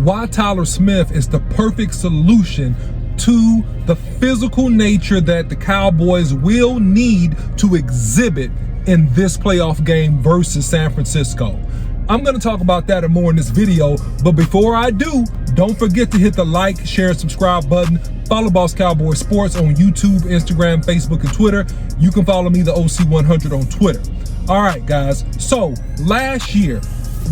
why Tyler Smith is the perfect solution to the physical nature that the Cowboys will need to exhibit in this playoff game versus San Francisco. I'm going to talk about that and more in this video, but before I do, don't forget to hit the like, share, and subscribe button. Follow Boss Cowboy Sports on YouTube, Instagram, Facebook, and Twitter. You can follow me, the OC100, on Twitter. All right, guys. So last year,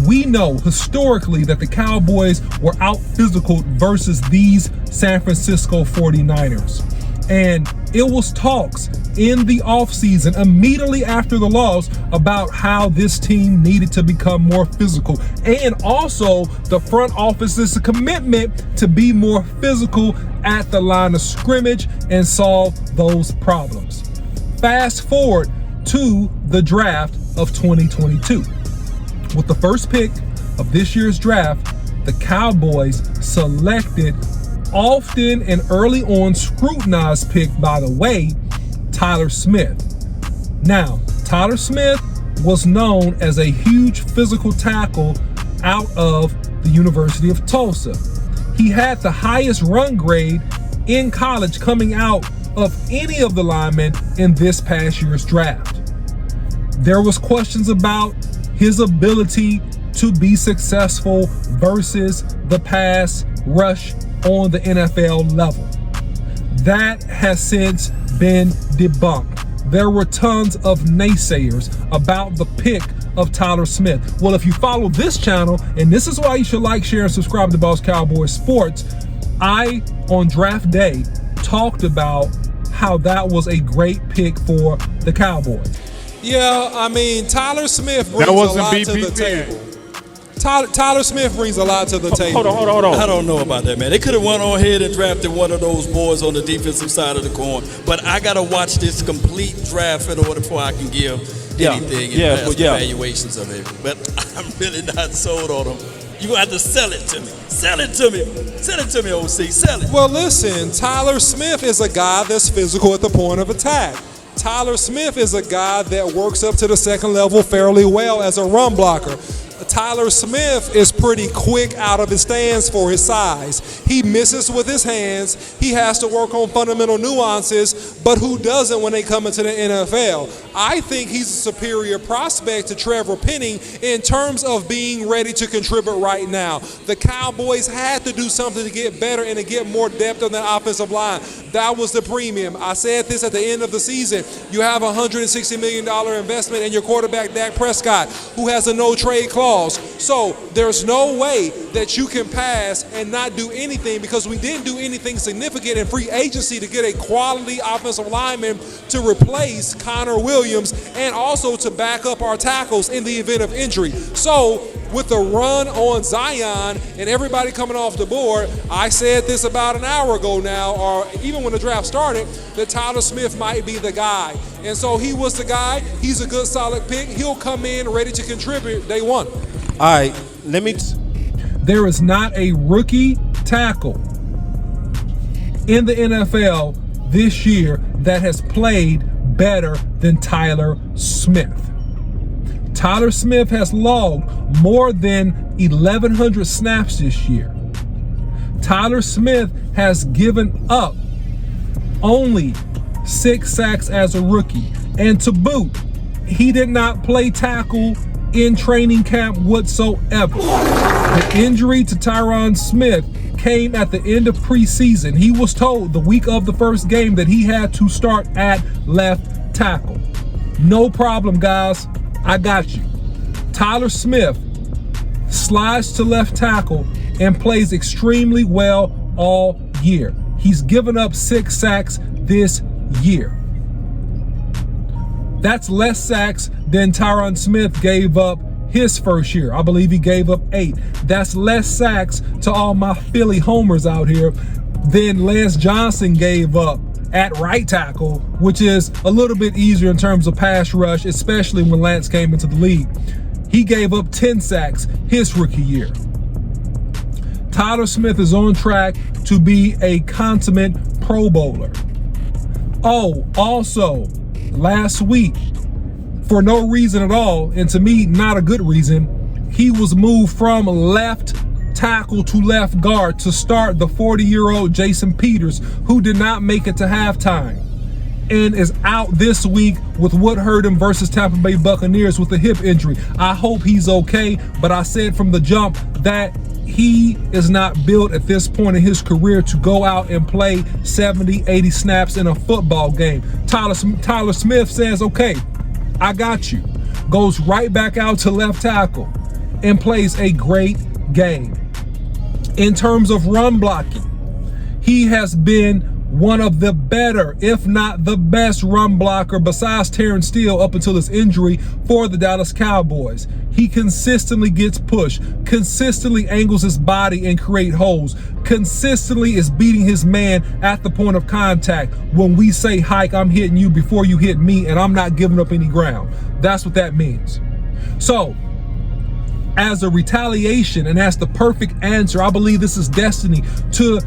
we know historically that the Cowboys were out physicaled versus these San Francisco 49ers. And it was talks in the offseason immediately after the loss about how this team needed to become more physical. And also the front office's commitment to be more physical at the line of scrimmage and solve those problems. Fast forward to the draft of 2022. With the first pick of this year's draft, the Cowboys selected often and early on scrutinized pick, by the way, Tyler Smith. Now, Tyler Smith was known as a huge physical tackle out of the University of Tulsa. He had the highest run grade in college coming out of any of the linemen in this past year's draft. There was questions about his ability to be successful versus the pass rush on the NFL level. That has since been debunked. There were tons of naysayers about the pick of Tyler Smith. Well, if you follow this channel, and this is why you should like, share, and subscribe to Boss Cowboy Sports, I, on draft day, talked about how that was a great pick for the Cowboys. Yeah, I mean, Tyler Smith brings a lot to the table. Tyler Smith brings a lot to the table. Hold on. I don't know about that, man. They could have went on ahead and drafted one of those boys on the defensive side of the coin, but I got to watch this complete draft in order before I can give anything and pass evaluations of it. But I'm really not sold on them. You're going to have to sell it to me. Sell it to me. Sell it to me, OC. Sell it. Well, listen, Tyler Smith is a guy that's physical at the point of attack. Tyler Smith is a guy that works up to the second level fairly well as a run blocker. Tyler Smith is pretty quick out of his stance for his size. He misses with his hands. He has to work on fundamental nuances, but who doesn't when they come into the NFL? I think he's a superior prospect to Trevor Penning in terms of being ready to contribute right now. The Cowboys had to do something to get better and to get more depth on the offensive line. That was the premium. I said this at the end of the season. You have a $160 million investment in your quarterback, Dak Prescott, who has a no-trade clause. So there's no way that you can pass and not do anything, because we didn't do anything significant in free agency to get a quality offensive lineman to replace Connor Williams and also to back up our tackles in the event of injury. So with the run on Zion and everybody coming off the board, I said this about an hour ago now, or even when the draft started, that Tyler Smith might be the guy. And so he was the guy. He's a good, solid pick. He'll come in ready to contribute day one. All right, There is not a rookie tackle in the NFL this year that has played better than Tyler Smith. Tyler Smith has logged more than 1,100 snaps this year. Tyler Smith has given up only 6 sacks as a rookie. And to boot, he did not play tackle in training camp whatsoever. The injury to Tyron Smith came at the end of preseason. He was told the week of the first game that he had to start at left tackle. No problem, guys. I got you. Tyler Smith slides to left tackle and plays extremely well all year. He's given up 6 sacks this year. That's less sacks than Tyron Smith gave up his first year. I believe he gave up 8. That's less sacks, to all my Philly homers out here, than Lance Johnson gave up at right tackle, which is a little bit easier in terms of pass rush, especially when Lance came into the league. He gave up 10 sacks his rookie year. Tyler Smith is on track to be a consummate Pro Bowler. Oh, also, last week, for no reason at all, and to me, not a good reason, he was moved from left tackle to left guard to start the 40-year-old Jason Peters, who did not make it to halftime and is out this week with what hurt him versus Tampa Bay Buccaneers with a hip injury. I hope he's okay, but I said from the jump that he is not built at this point in his career to go out and play 70, 80 snaps in a football game. Tyler Smith says, okay, I got you. Goes right back out to left tackle and plays a great game. In terms of run blocking, he has been one of the better, if not the best run blocker besides Terrence Steele up until his injury for the Dallas Cowboys. He consistently gets pushed, consistently angles his body and create holes, consistently is beating his man at the point of contact. When we say hike, I'm hitting you before you hit me, and I'm not giving up any ground. That's what that means. So, as a retaliation and as the perfect answer, I believe this is destiny to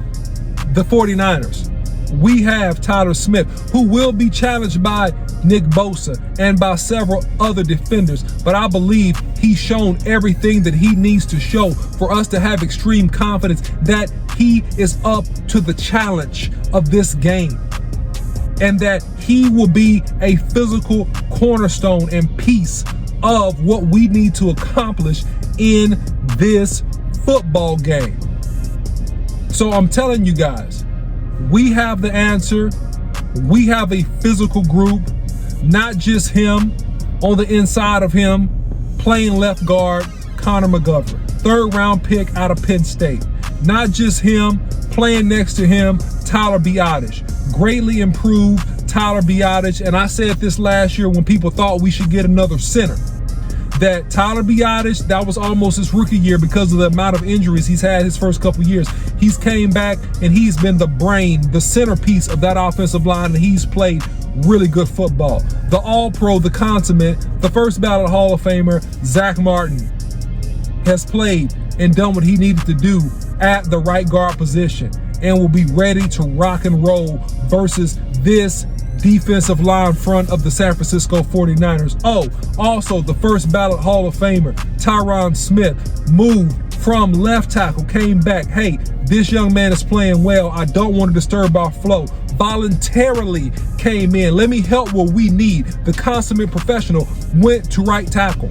the 49ers. We have Tyler Smith, who will be challenged by Nick Bosa and by several other defenders, but I believe he's shown everything that he needs to show for us to have extreme confidence that he is up to the challenge of this game, and that he will be a physical cornerstone and piece of what we need to accomplish in this football game. So I'm telling you guys, we have the answer. We have a physical group, not just him. On the inside of him, playing left guard, Connor McGovern, 3rd round pick out of Penn State. Not just him, playing next to him, Tyler Biadasz, greatly improved Tyler Biadasz. And I said this last year when people thought we should get another center, that Tyler Biadasz, that was almost his rookie year because of the amount of injuries he's had his first couple years. He's came back and he's been the brain, the centerpiece of that offensive line, and he's played really good football. The All-Pro, the consummate, the first ballot Hall of Famer, Zach Martin, has played and done what he needed to do at the right guard position and will be ready to rock and roll versus this defensive line front of the San Francisco 49ers. Oh, also the first ballot Hall of Famer, Tyron Smith, moved from left tackle, came back. Hey, this young man is playing well. I don't want to disturb our flow. Voluntarily came in. Let me help what we need. The consummate professional went to right tackle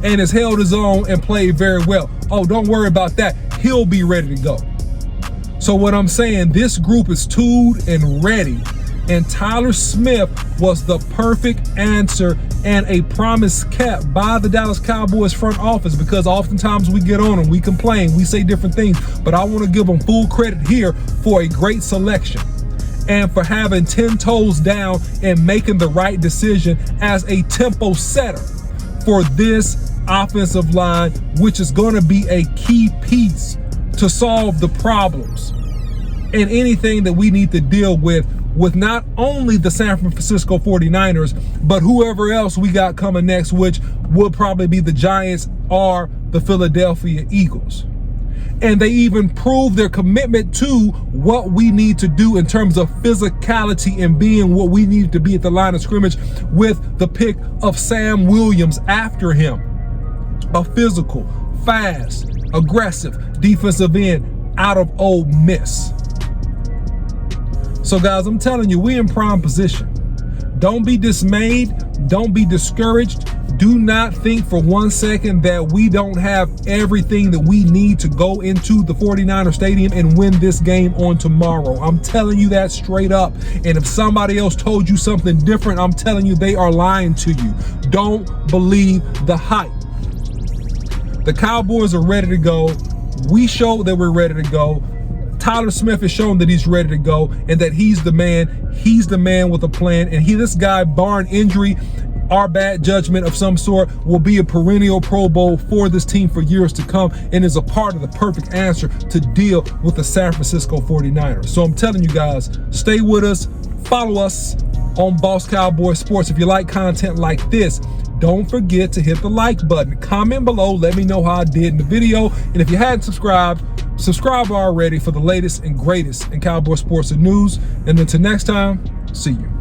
and has held his own and played very well. Oh, don't worry about that. He'll be ready to go. So what I'm saying, this group is tooled and ready. And Tyler Smith was the perfect answer and a promise kept by the Dallas Cowboys front office, because oftentimes we get on them, we complain, we say different things, but I want to give them full credit here for a great selection and for having 10 toes down and making the right decision as a tempo setter for this offensive line, which is going to be a key piece to solve the problems and anything that we need to deal with not only the San Francisco 49ers, but whoever else we got coming next, which will probably be the Giants or the Philadelphia Eagles. And they even proved their commitment to what we need to do in terms of physicality and being what we need to be at the line of scrimmage with the pick of Sam Williams after him. A physical, fast, aggressive defensive end out of Ole Miss. So guys, I'm telling you, we're in prime position. Don't be dismayed. Don't be discouraged. Do not think for 1 second that we don't have everything that we need to go into the 49er Stadium and win this game on tomorrow. I'm telling you that straight up. And if somebody else told you something different, I'm telling you they are lying to you. Don't believe the hype. The Cowboys are ready to go. We showed that we're ready to go. Tyler Smith has shown that he's ready to go and that he's the man. He's the man with a plan. And this guy, barring injury or bad judgment of some sort, will be a perennial Pro Bowl for this team for years to come and is a part of the perfect answer to deal with the San Francisco 49ers. So I'm telling you guys, stay with us. Follow us on Boss Cowboy Sports. If you like content like this, don't forget to hit the like button. Comment below. Let me know how I did in the video. And if you hadn't subscribed, subscribe already for the latest and greatest in Cowboy sports and news. And until next time, see you.